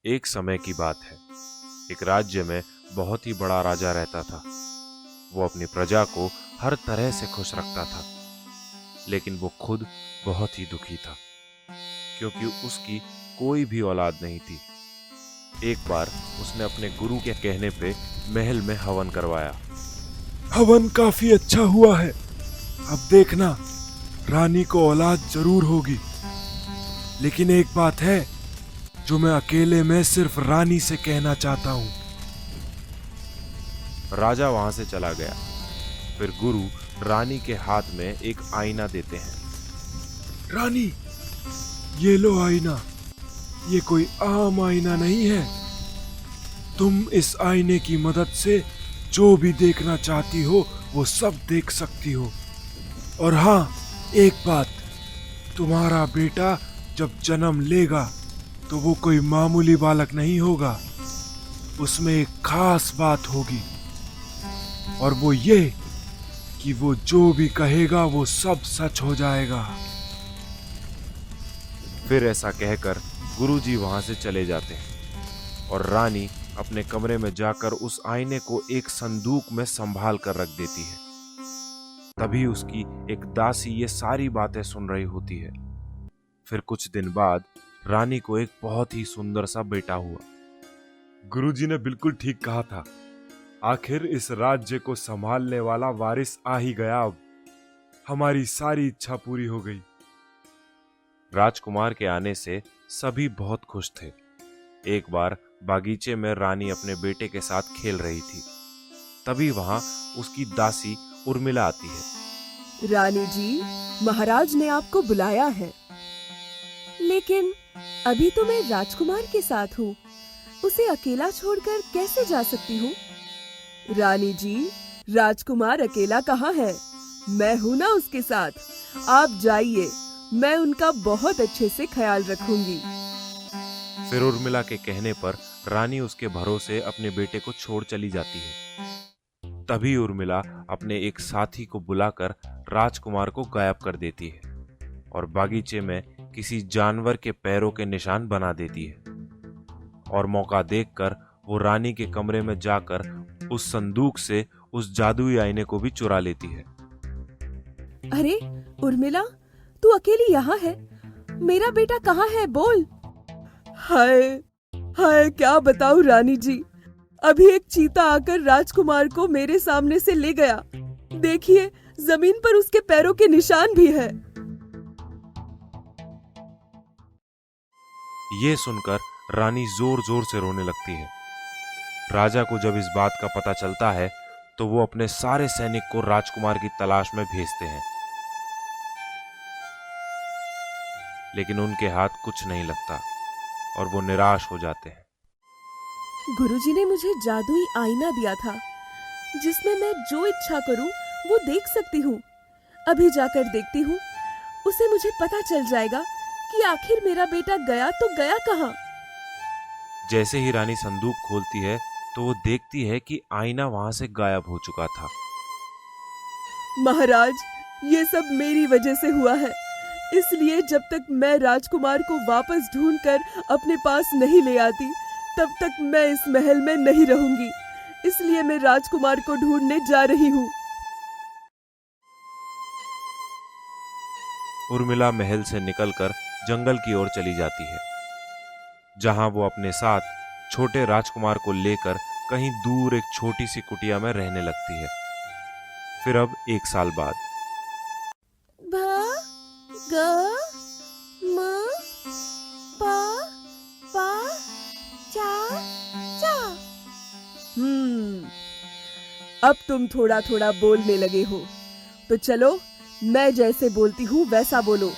एक समय की बात है। एक राज्य में बहुत ही बड़ा राजा रहता था। वो अपनी प्रजा को हर तरह से खुश रखता था, लेकिन वो खुद बहुत ही दुखी था, क्योंकि उसकी कोई भी औलाद नहीं थी। एक बार उसने अपने गुरु के कहने पे महल में हवन करवाया। हवन काफी अच्छा हुआ है। अब देखना, रानी को औलाद जरूर होगी। लेकिन एक बात है जो मैं अकेले में सिर्फ रानी से कहना चाहता हूँ। राजा वहां से चला गया। फिर गुरु रानी के हाथ में एक आईना देते हैं। रानी, ये लो आईना। ये कोई आम आईना नहीं है। तुम इस आईने की मदद से जो भी देखना चाहती हो वो सब देख सकती हो। और हाँ, एक बात, तुम्हारा बेटा जब जन्म लेगा तो वो कोई मामूली बालक नहीं होगा। उसमें एक खास बात होगी, और वो ये कि वो जो भी कहेगा वो सब सच हो जाएगा। फिर ऐसा कहकर गुरुजी वहां से चले जाते हैं और रानी अपने कमरे में जाकर उस आईने को एक संदूक में संभाल कर रख देती है। तभी उसकी एक दासी ये सारी बातें सुन रही होती है। फिर कुछ दिन बाद रानी को एक बहुत ही सुंदर सा बेटा हुआ। गुरुजी ने बिल्कुल ठीक कहा था। आखिर इस राज्य को संभालने वाला वारिस आ ही गया। अब हमारी सारी इच्छा पूरी हो गई। राजकुमार के आने से सभी बहुत खुश थे। एक बार बागीचे में रानी अपने बेटे के साथ खेल रही थी। तभी वहां उसकी दासी उर्मिला आती है। रानी जी, महाराज ने आपको बुलाया है। लेकिन अभी तो मैं राजकुमार के साथ हूँ। उसे अकेला छोड़कर कैसे जा सकती हूँ? रानी जी, राजकुमार अकेला कहाँ है? मैं हूँ ना उसके साथ। आप जाइए, मैं उनका बहुत अच्छे से ख्याल रखूंगी। फिर उर्मिला के कहने पर रानी उसके भरोसे अपने बेटे को छोड़ चली जाती है। तभी उर्मिला अपने एक साथी को बुलाकर राजकुमार को गायब कर देती है और बागीचे में किसी जानवर के पैरों के निशान बना देती है। और मौका देखकर वो रानी के कमरे में जाकर उस संदूक से उस जादुई आईने को भी चुरा लेती है। अरे उर्मिला, तू अकेली यहाँ है? मेरा बेटा कहाँ है? बोल। हाय हाय, क्या बताऊं रानी जी। अभी एक चीता आकर राजकुमार को मेरे सामने से ले गया। देखिए, जमीन पर उसके पैरों के निशान भी है। ये सुनकर रानी जोर जोर से रोने लगती है। राजा को जब इस बात का पता चलता है तो वो अपने सारे सैनिक को राजकुमार की तलाश में भेजते हैं, लेकिन उनके हाथ कुछ नहीं लगता और वो निराश हो जाते हैं। गुरुजी ने मुझे जादुई आईना दिया था, जिसमें मैं जो इच्छा करूं वो देख सकती हूँ। अभी जाकर देखती हूँ, उसे मुझे पता चल जाएगा कि आखिर मेरा बेटा गया तो गया कहाँ। जैसे ही रानी संदूक खोलती है तो वो देखती है कि आईना वहां से गायब हो चुका था। महाराज, ये सब मेरी वजह से हुआ है। इसलिए जब तक मैं राजकुमार को वापस ढूंढकर अपने पास नहीं ले आती, तब तक मैं इस महल में नहीं रहूंगी। इसलिए मैं राजकुमार को ढूंढने जा रही हूँ। उर्मिला महल से निकलकर जंगल की ओर चली जाती है, जहां वो अपने साथ छोटे राजकुमार को लेकर कहीं दूर एक छोटी सी कुटिया में रहने लगती है। फिर अब 1 साल बाद भा ग म पा पा चा चा। अब तुम थोड़ा थोड़ा बोलने लगे हो, तो चलो मैं जैसे बोलती हूँ वैसा बोलो।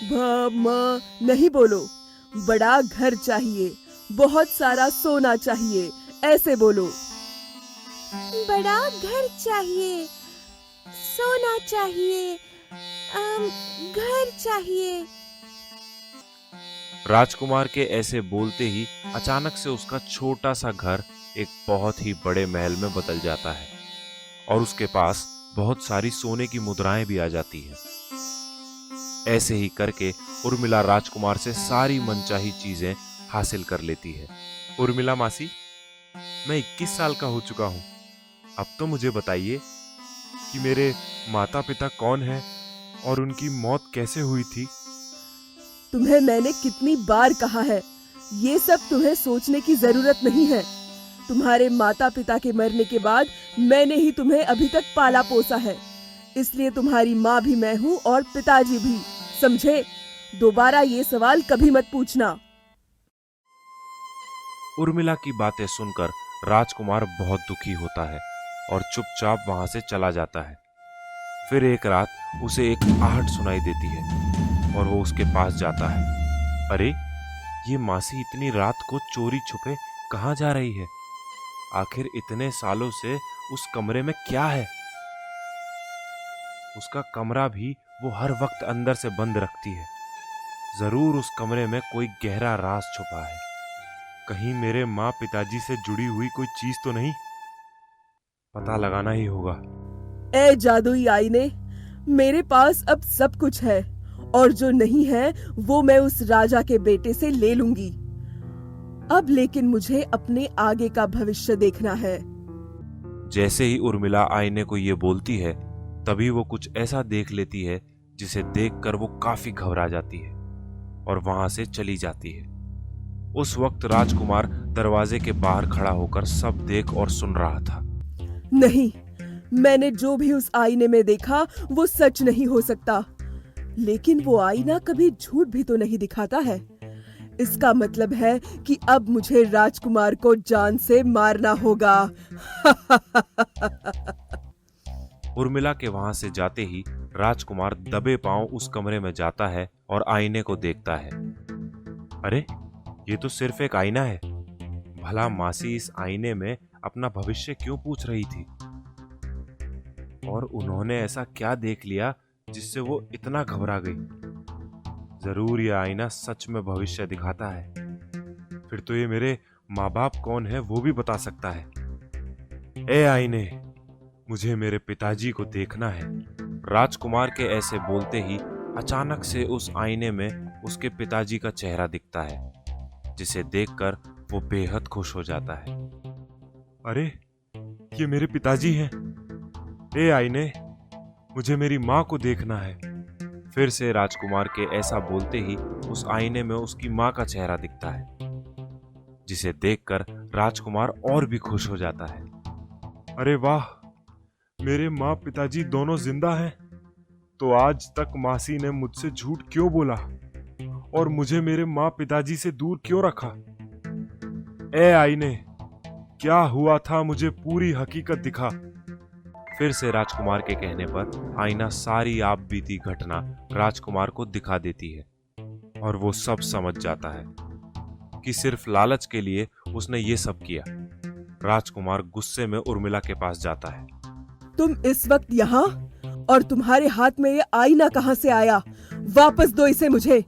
भ म नहीं बोलो। बड़ा घर चाहिए, बहुत सारा सोना चाहिए, ऐसे बोलो। बड़ा घर चाहिए, सोना चाहिए, घर चाहिए। राजकुमार के ऐसे बोलते ही अचानक से उसका छोटा सा घर एक बहुत ही बड़े महल में बदल जाता है और उसके पास बहुत सारी सोने की मुद्राएं भी आ जाती हैं। ऐसे ही करके उर्मिला राजकुमार से सारी मनचाही चीजें हासिल कर लेती है। उर्मिला मासी, मैं 21 साल का हो चुका हूँ। अब तो मुझे बताइए कि मेरे माता पिता कौन हैं और उनकी मौत कैसे हुई थी। तुम्हें मैंने कितनी बार कहा है, ये सब तुम्हें सोचने की जरूरत नहीं है। तुम्हारे माता पिता के मरने के बाद मैंने ही तुम्हें अभी तक पाला पोसा है, इसलिए तुम्हारी माँ भी मैं हूँ और पिताजी भी, समझे? दोबारा ये सवाल कभी मत पूछना। उर्मिला की बातें सुनकर राजकुमार बहुत दुखी होता है और चुपचाप वहां से चला जाता है। फिर एक रात उसे एक आहट सुनाई देती है और वो उसके पास जाता है। अरे, ये मासी इतनी रात को चोरी छुपे कहाँ जा रही है? आखिर इतने सालों से उस कमरे में क्या है? उसका कमरा भी वो हर वक्त अंदर से बंद रखती है। जरूर उस कमरे में कोई गहरा राज छुपा है। कहीं मेरे माँ पिताजी से जुड़ी हुई कोई चीज तो नहीं? पता लगाना ही होगा। ए जादुई आईने, मेरे पास अब सब कुछ है और जो नहीं है वो मैं उस राजा के बेटे से ले लूंगी। अब लेकिन मुझे अपने आगे का भविष्य देखना है। जैसे ही उर्मिला आईने को ये बोलती है, तभी वो कुछ ऐसा देख लेती है जिसे देखकर वो काफी घबरा जाती है और वहां से चली जाती है। उस वक्त राजकुमार दरवाजे के बाहर खड़ा होकर सब देख और सुन रहा था। नहीं, मैंने जो भी उस आईने में देखा वो सच नहीं हो सकता। लेकिन वो आईना कभी झूठ भी तो नहीं दिखाता है। इसका मतलब है कि अब मुझे राजकुमार को जान से मारना होगा। उर्मिला के वहां से जाते ही राजकुमार दबे पांव उस कमरे में जाता है और आईने को देखता है। अरे, ये तो सिर्फ एक आईना है। भला मासी इस आईने में अपना भविष्य क्यों पूछ रही थी? और उन्होंने ऐसा क्या देख लिया जिससे वो इतना घबरा गई? जरूर यह आईना सच में भविष्य दिखाता है। फिर तो ये मेरे माँ बाप कौन है वो भी बता सकता है। ए आईने, मुझे मेरे पिताजी को देखना है। राजकुमार के ऐसे बोलते ही अचानक से उस आईने में उसके पिताजी का चेहरा दिखता है, जिसे देखकर वो बेहद खुश हो जाता है। अरे, ये मेरे पिताजी हैं। ए आईने, मुझे मेरी माँ को देखना है। फिर से राजकुमार के ऐसा बोलते ही उस आईने में उसकी माँ का चेहरा दिखता है, जिसे देखकर राजकुमार और भी खुश हो जाता है। अरे वाह, मेरे माँ पिताजी दोनों जिंदा हैं। तो आज तक मासी ने मुझसे झूठ क्यों बोला और मुझे मेरे माँ पिताजी से दूर क्यों रखा? ए आईने, क्या हुआ था मुझे पूरी हकीकत दिखा। फिर से राजकुमार के कहने पर आईना सारी आप बीती घटना राजकुमार को दिखा देती है और वो सब समझ जाता है कि सिर्फ लालच के लिए उसने ये सब किया। राजकुमार गुस्से में उर्मिला के पास जाता है। तुम इस वक्त यहाँ, और तुम्हारे हाथ में ये आईना कहाँ से आया? वापस दो इसे मुझे,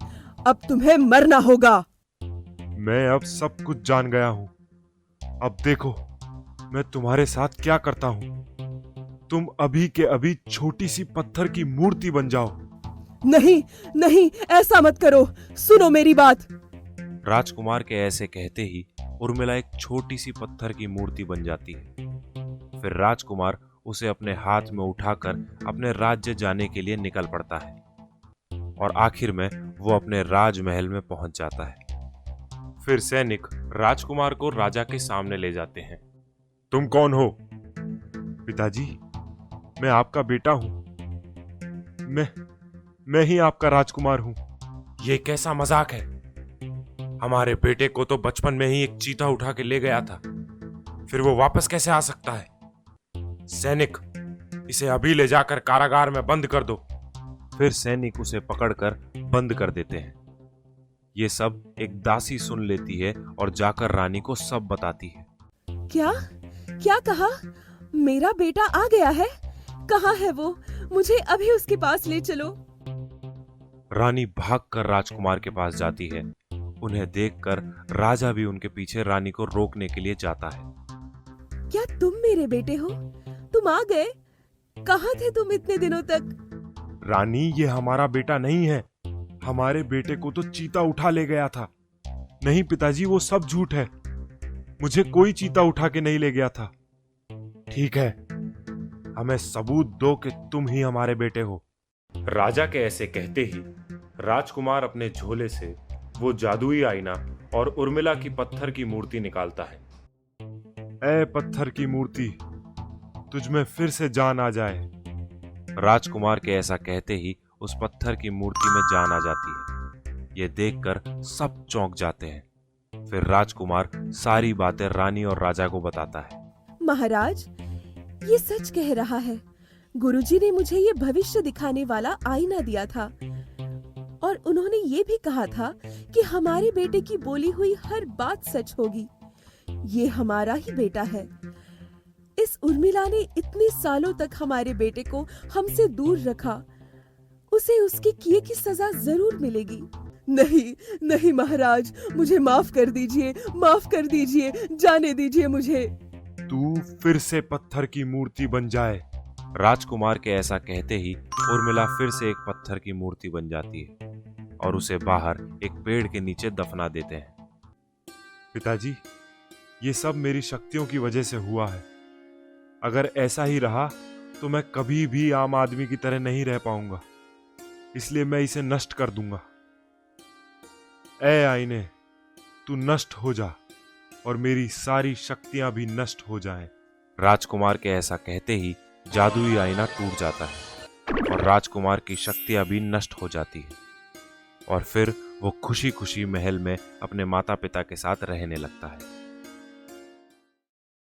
अब तुम्हें मरना होगा। मैं अब सब कुछ जान गया हूँ। अब देखो मैं तुम्हारे साथ क्या करता हूँ। तुम अभी के अभी छोटी सी पत्थर की मूर्ति बन जाओ। नहीं नहीं, ऐसा मत करो, सुनो मेरी बात। राजकुमार के ऐसे कहते ही उर्मिला एक छोटी सी पत्थर की मूर्ति बन जाती है। फिर राजकुमार उसे अपने हाथ में उठाकर अपने राज्य जाने के लिए निकल पड़ता है और आखिर में वो अपने राजमहल में पहुंच जाता है। फिर सैनिक राजकुमार को राजा के सामने ले जाते हैं। तुम कौन हो? पिताजी, मैं आपका बेटा हूं। मैं ही आपका राजकुमार हूं। ये कैसा मजाक है? हमारे बेटे को तो बचपन में ही एक चीता उठा के ले गया था, फिर वो वापस कैसे आ सकता है? सैनिक, इसे अभी ले जाकर कारागार में बंद कर दो। फिर सैनिक उसे पकड़कर बंद कर देते हैं। ये सब एक दासी सुन लेती है और जाकर रानी को सब बताती है। क्या क्या कहा? मेरा बेटा आ गया है? कहाँ है वो? मुझे अभी उसके पास ले चलो। रानी भागकर राजकुमार के पास जाती है। उन्हें देखकर राजा भी उनके पीछे रानी को रोकने के लिए जाता है। क्या तुम मेरे बेटे हो? तुम आ गए? कहाँ थे तुम इतने दिनों तक? रानी, ये हमारा बेटा नहीं है। हमारे बेटे को तो चीता उठा ले गया था, नहीं पिताजी, वो सब झूठ है। मुझे कोई चीता उठा के नहीं ले गया था। ठीक है, हमें सबूत दो कि तुम ही हमारे बेटे हो। राजा के ऐसे कहते ही राजकुमार अपने झोले से वो जादुई आईना और उर्मिला की पत्थर की मूर्ति निकालता है। ऐ पत्थर की मूर्ति, तुझ में फिर से जान आ जाए। राजकुमार के ऐसा कहते ही उस पत्थर की मूर्ति में जान आ जाती है। ये देखकर सब चौंक जाते हैं। फिर राजकुमार सारी बातें रानी और राजा को बताता है। महाराज, ये सच कह रहा है। गुरुजी ने मुझे ये भविष्य दिखाने वाला आईना दिया था और उन्होंने ये भी कहा था कि हमारे बेटे की बोली हुई हर बात सच होगी। ये हमारा ही बेटा है। इस उर्मिला ने इतने सालों तक हमारे बेटे को हमसे दूर रखा। उसे उसके किए की सजा जरूर मिलेगी। नहीं नहीं महाराज, मुझे माफ कर दीजिए, माफ कर दीजिए, जाने दीजिए मुझे। तू फिर से पत्थर की मूर्ति बन जाए। राजकुमार के ऐसा कहते ही उर्मिला फिर से एक पत्थर की मूर्ति बन जाती है और उसे बाहर एक पेड़ के नीचे दफना देते हैं। पिताजी, ये सब मेरी शक्तियों की वजह से हुआ है। अगर ऐसा ही रहा तो मैं कभी भी आम आदमी की तरह नहीं रह पाऊंगा, इसलिए मैं इसे नष्ट कर दूंगा। ऐ आईने, तू नष्ट हो जा और मेरी सारी शक्तियां भी नष्ट हो जाएं। राजकुमार के ऐसा कहते ही जादुई आईना टूट जाता है और राजकुमार की शक्तियां भी नष्ट हो जाती है और फिर वो खुशी खुशी महल में अपने माता पिता के साथ रहने लगता है।